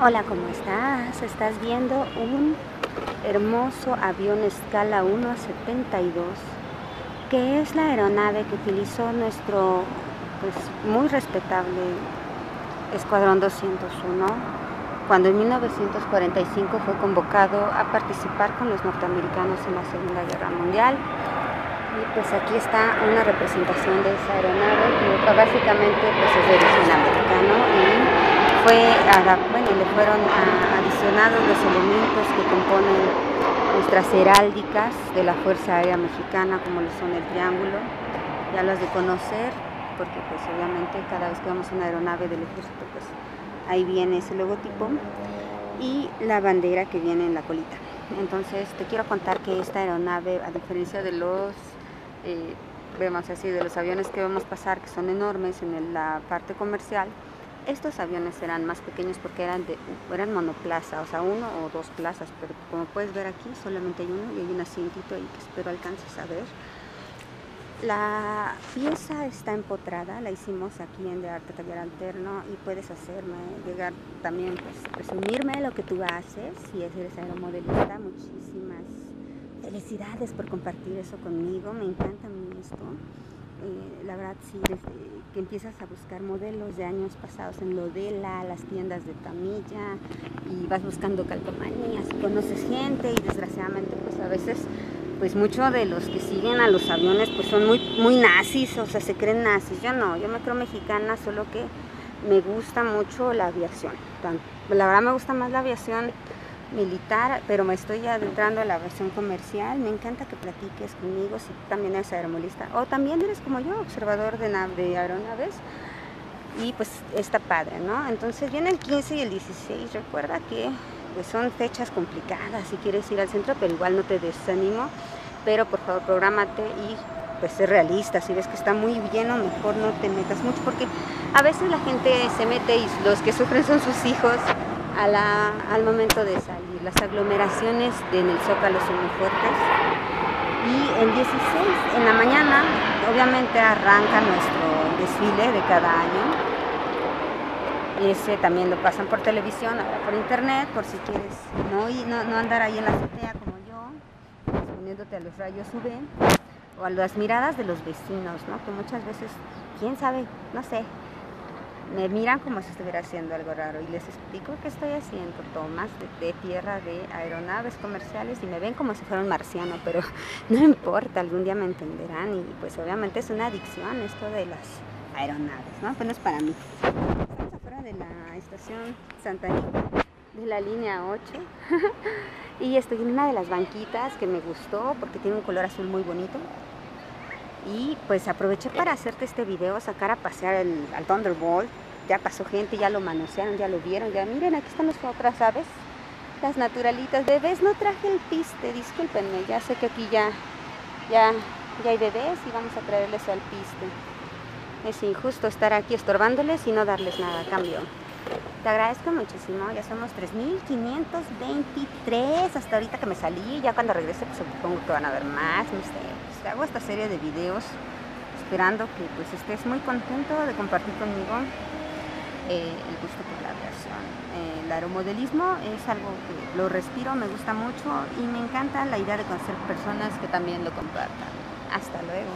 Hola, ¿cómo estás? Estás viendo un hermoso avión escala 1.72, que es la aeronave que utilizó nuestro muy respetable Escuadrón 201, cuando en 1945 fue convocado a participar con los norteamericanos en la Segunda Guerra Mundial. Y pues aquí está una representación de esa aeronave, que básicamente pues es de origen americano, y le fueron adicionados los elementos que componen nuestras heráldicas de la Fuerza Aérea Mexicana, como lo son el triángulo. Ya lo has de conocer, porque pues obviamente cada vez que vemos una aeronave del ejército, pues ahí viene ese logotipo, y la bandera que viene en la colita. Entonces te quiero contar que esta aeronave, a diferencia de los de los aviones que vemos pasar, que son enormes en la parte comercial, estos aviones eran más pequeños porque eran monoplaza, o sea, uno o dos plazas, pero como puedes ver aquí solamente hay uno y hay un asientito ahí que espero alcances a ver. La pieza está empotrada, la hicimos aquí en De Arte Taller Alterno, y puedes hacerme llegar también, pues presumirme lo que tú haces si eres aeromodelista. Muchísimas felicidades por compartir eso conmigo, me encanta a mí esto. La verdad, sí, desde que empiezas a buscar modelos de años pasados en Lodela, las tiendas de Tamilla, y vas buscando calcomanías, y conoces gente, y desgraciadamente pues a veces pues muchos de los que siguen a los aviones pues son muy nazis, o sea, se creen nazis. Yo no, yo me creo mexicana, solo que me gusta mucho la aviación. La verdad me gusta más la aviación militar, pero me estoy adentrando a la aviación comercial. Me encanta que platiques conmigo si también eres aeromolista o también eres como yo, observador de aeronaves, y pues está padre, ¿no? Entonces viene el 15 y el 16, recuerda que pues son fechas complicadas si quieres ir al centro, pero igual no te desanimo, pero por favor prográmate y pues ser realista. Si ves que está muy lleno, mejor no te metas mucho, porque a veces la gente se mete y los que sufren son sus hijos al momento de salir. Las aglomeraciones en el Zócalo son muy fuertes, y el 16 en la mañana obviamente arranca nuestro desfile de cada año. Ese también lo pasan por televisión, ahora por internet, por si quieres no andar ahí en la azotea como yo, exponiéndote a los rayos UV o a las miradas de los vecinos, ¿no? Que muchas veces, quién sabe, no sé, me miran como si estuviera haciendo algo raro, y les explico que estoy haciendo tomas de tierra de aeronaves comerciales y me ven como si fuera un marciano, pero no importa, algún día me entenderán. Y pues obviamente es una adicción esto de las aeronaves, ¿no? Pues no es para mí. Estamos afuera de la estación Santa Anita, de la línea 8, y estoy en una de las banquitas que me gustó porque tiene un color azul muy bonito. Y pues aproveché para hacerte este video, sacar a pasear al Thunderbolt. Ya pasó gente, ya lo manosearon, ya lo vieron, ya miren, aquí están las otras aves, las naturalitas. Bebés, no traje el piste, discúlpenme, ya sé que aquí ya hay bebés y vamos a traerles al piste. Es injusto estar aquí estorbándoles y no darles nada a cambio. Te agradezco muchísimo, ya somos 3.523 hasta ahorita que me salí. Ya cuando regrese pues supongo que van a ver más, no sé. Pues, hago esta serie de videos esperando que pues estés muy contento de compartir conmigo el gusto por la aviación. El aeromodelismo es algo que lo respiro, me gusta mucho, y me encanta la idea de conocer personas que también lo compartan. Hasta luego.